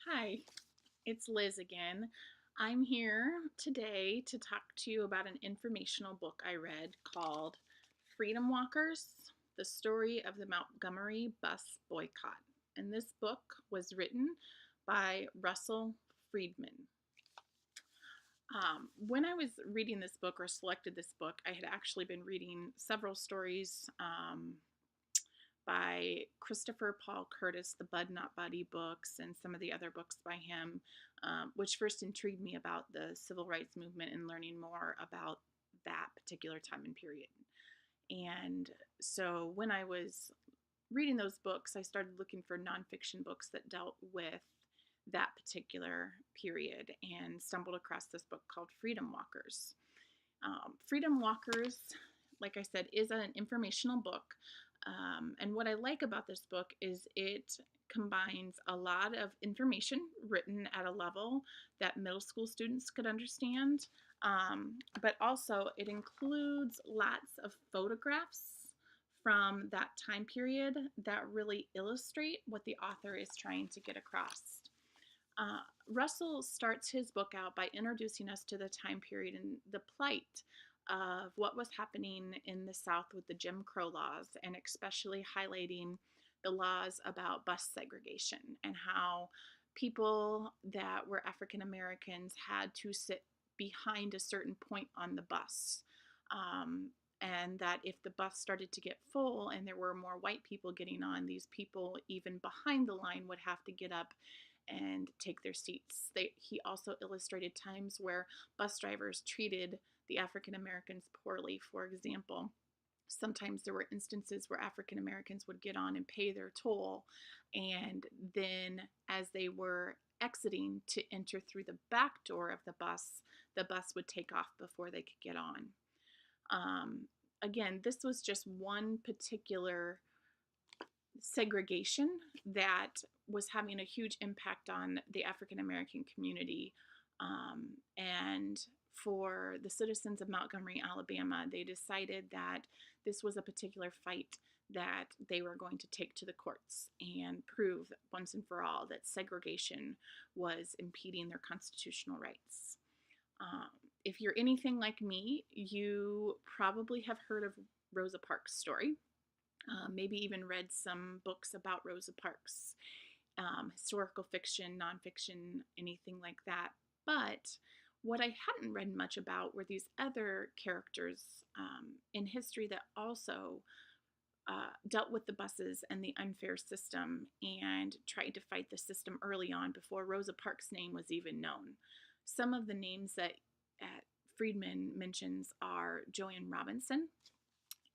Hi, it's Liz again. I'm here today to talk to you about an informational book I read called Freedom Walkers: The Story of the Montgomery Bus Boycott. And this book was written by Russell Freedman. When I was reading this book or selected this book, I had actually been reading several stories by Christopher Paul Curtis, the Bud Not Buddy books, and some of the other books by him, which first intrigued me about the civil rights movement and learning more about that particular time and period. And so when I was reading those books, I started looking for nonfiction books that dealt with that particular period and stumbled across this book called Freedom Walkers. Freedom Walkers, like I said, is an informational book. And what I like about this book is it combines a lot of information written at a level that middle school students could understand, but also it includes lots of photographs from that time period that really illustrate what the author is trying to get across. Russell starts his book out by introducing us to the time period and the plight of what was happening in the South with the Jim Crow laws, and especially highlighting the laws about bus segregation and how people that were African Americans had to sit behind a certain point on the bus. And that if the bus started to get full and there were more white people getting on, these people, even behind the line, would have to get up and take their seats. He also illustrated times where bus drivers treated the African Americans poorly. For example, sometimes there were instances where African Americans would get on and pay their toll, and then as they were exiting to enter through the back door of the bus would take off before they could get on. Again, this was just one particular segregation that was having a huge impact on the African American community. And for the citizens of Montgomery, Alabama, they decided that this was a particular fight that they were going to take to the courts and prove once and for all that segregation was impeding their constitutional rights. If you're anything like me, you probably have heard of Rosa Parks' story. Maybe even read some books about Rosa Parks, historical fiction, nonfiction, anything like that. But what I hadn't read much about were these other characters in history that also dealt with the buses and the unfair system and tried to fight the system early on before Rosa Parks' name was even known. Some of the names that Freedman mentions are Joanne Robinson,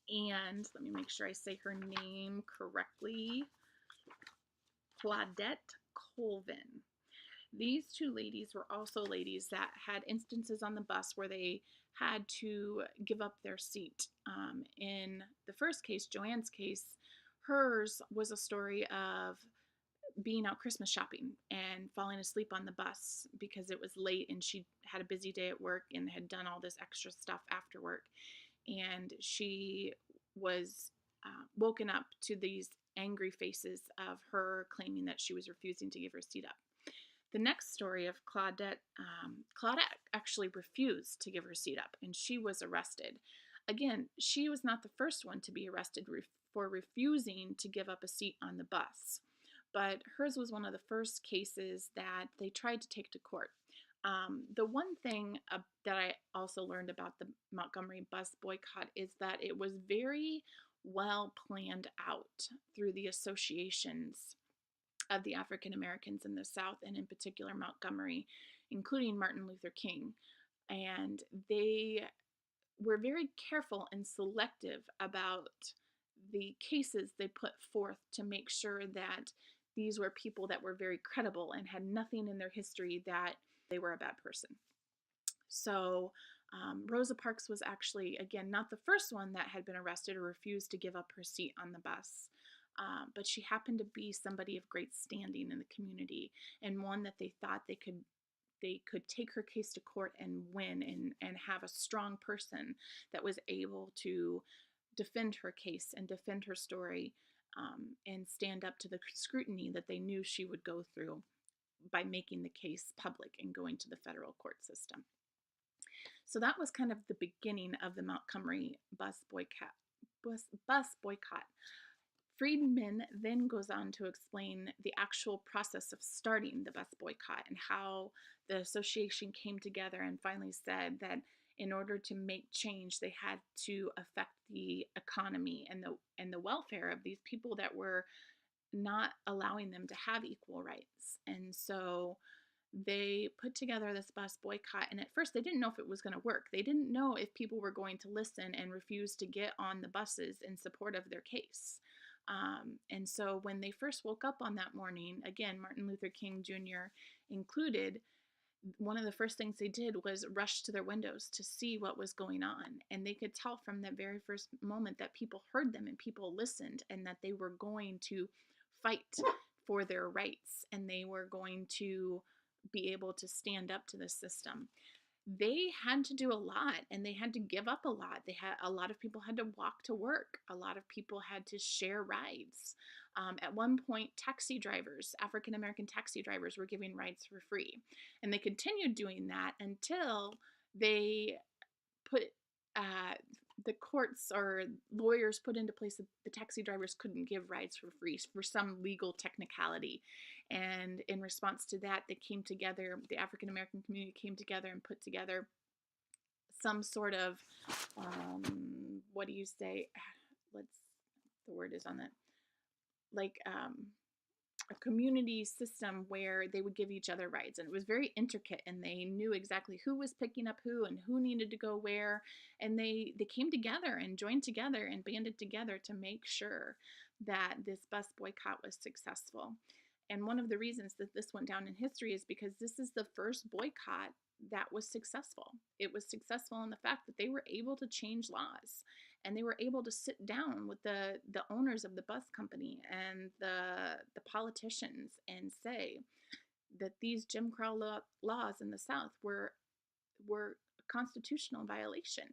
and let me make sure I say her name correctly, Claudette Colvin. These two ladies were also ladies that had instances on the bus where they had to give up their seat. In the first case, Joanne's case, hers was a story of being out Christmas shopping and falling asleep on the bus because it was late and she had a busy day at work and had done all this extra stuff after work. And she was woken up to these angry faces of her claiming that she was refusing to give her seat up. The next story of Claudette, Claudette actually refused to give her seat up and she was arrested. Again, she was not the first one to be arrested for refusing to give up a seat on the bus, but hers was one of the first cases that they tried to take to court. The one thing that I also learned about the Montgomery Bus Boycott is that it was very well planned out through the associations of the African Americans in the South, and in particular Montgomery, including Martin Luther King. And they were very careful and selective about the cases they put forth to make sure that these were people that were very credible and had nothing in their history that they were a bad person. So Rosa Parks was actually, again, not the first one that had been arrested or refused to give up her seat on the bus. But she happened to be somebody of great standing in the community, and one that they thought they could take her case to court and win, and have a strong person that was able to defend her case and defend her story, and stand up to the scrutiny that they knew she would go through by making the case public and going to the federal court system. So that was kind of the beginning of the Montgomery bus boycott. Freedman then goes on to explain the actual process of starting the bus boycott and how the association came together and finally said that in order to make change, they had to affect the economy and the welfare of these people that were not allowing them to have equal rights. And so they put together this bus boycott, and at first they didn't know if it was going to work. They didn't know if people were going to listen and refuse to get on the buses in support of their case. And so when they first woke up on that morning, again, Martin Luther King Jr. included, one of the first things they did was rush to their windows to see what was going on. And they could tell from the very first moment that people heard them and people listened, and that they were going to fight for their rights, and they were going to be able to stand up to the system. They had to do a lot, and they had to give up a lot. A lot of people had to walk to work. A lot of people had to share rides. At one point, taxi drivers, African American taxi drivers, were giving rides for free, and they continued doing that until they put the courts or lawyers put into place that the taxi drivers couldn't give rides for free for some legal technicality. And in response to that, they came together, the African American community came together and put together some sort of, what do you say? The word is on that. Like, a community system where they would give each other rides, and it was very intricate, and they knew exactly who was picking up who and who needed to go where, and they came together and joined together and banded together to make sure that this bus boycott was successful. And one of the reasons that this went down in history is because this is the first boycott that was successful. It was successful in the fact that they were able to change laws, and they were able to sit down with the owners of the bus company and the politicians and say that these Jim Crow laws in the South were a constitutional violation.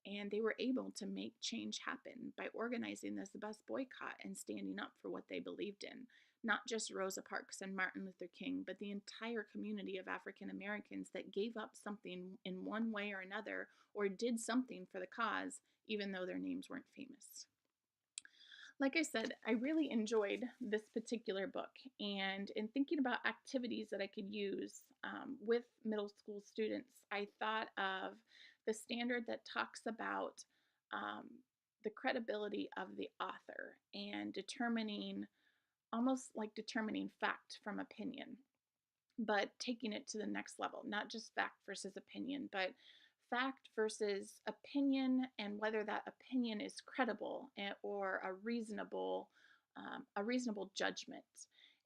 And they were able to make change happen by organizing this bus boycott and standing up for what they believed in. Not just Rosa Parks and Martin Luther King, but the entire community of African Americans that gave up something in one way or another, or did something for the cause, even though their names weren't famous. Like I said, I really enjoyed this particular book, and in thinking about activities that I could use with middle school students, I thought of the standard that talks about the credibility of the author and almost like determining fact from opinion, but taking it to the next level, not just fact versus opinion, but fact versus opinion, and whether that opinion is credible or a reasonable judgment.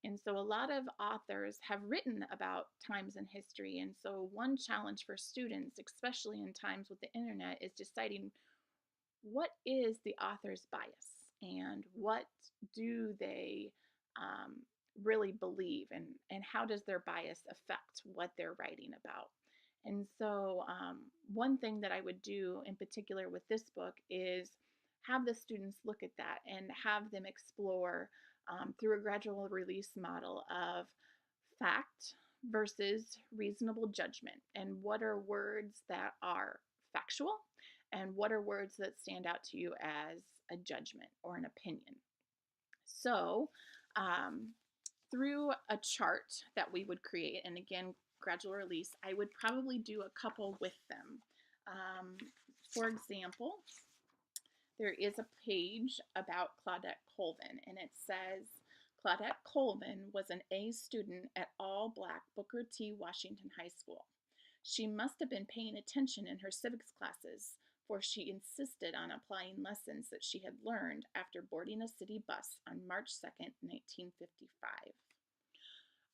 And so a lot of authors have written about times in history. And so one challenge for students, especially in times with the internet, is deciding what is the author's bias and what do they really believe, and how does their bias affect what they're writing about. And so one thing that I would do in particular with this book is have the students look at that and have them explore through a gradual release model of fact versus reasonable judgment, and what are words that are factual and what are words that stand out to you as a judgment or an opinion. So through a chart that we would create, and again, gradual release, I would probably do a couple with them. For example, there is a page about Claudette Colvin, and it says, Claudette Colvin was an A student at all-black Booker T. Washington High School. She must have been paying attention in her civics classes, for she insisted on applying lessons that she had learned after boarding a city bus on March 2nd, 1955.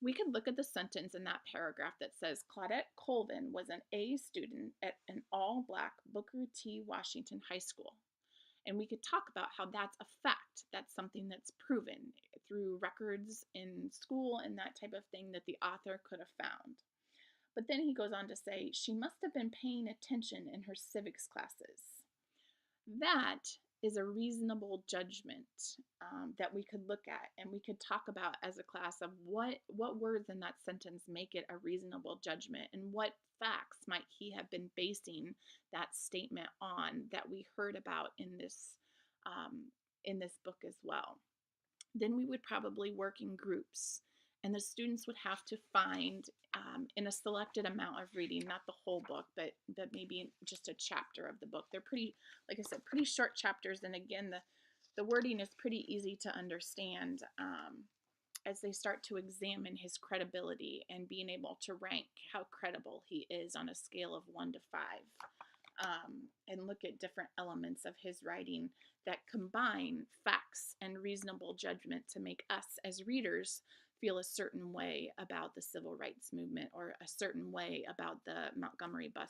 We could look at the sentence in that paragraph that says Claudette Colvin was an A student at an all-black Booker T. Washington High School. And we could talk about how that's a fact. That's something that's proven through records in school and that type of thing that the author could have found. But then he goes on to say, she must have been paying attention in her civics classes. That is a reasonable judgment that we could look at and we could talk about as a class of what words in that sentence make it a reasonable judgment, and what facts might he have been basing that statement on that we heard about in this book as well. Then we would probably work in groups, and the students would have to find in a selected amount of reading, not the whole book, but maybe just a chapter of the book. They're pretty, like I said, pretty short chapters, and again, the wording is pretty easy to understand as they start to examine his credibility and being able to rank how credible he is on a scale of 1 to 5. And look at different elements of his writing that combine facts and reasonable judgment to make us as readers feel a certain way about the civil rights movement, or a certain way about the Montgomery Bus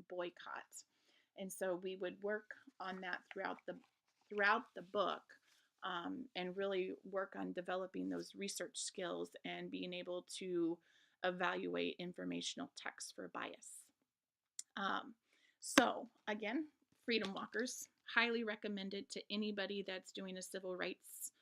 Boycott. And so we would work on that throughout the book, and really work on developing those research skills and being able to evaluate informational text for bias. So again, Freedom Walkers, highly recommended to anybody that's doing a civil rights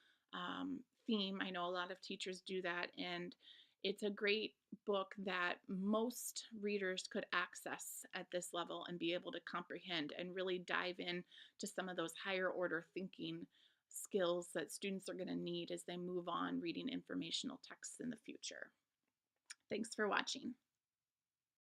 theme. I know a lot of teachers do that, and it's a great book that most readers could access at this level and be able to comprehend and really dive in to some of those higher order thinking skills that students are going to need as they move on reading informational texts in the future. Thanks for watching.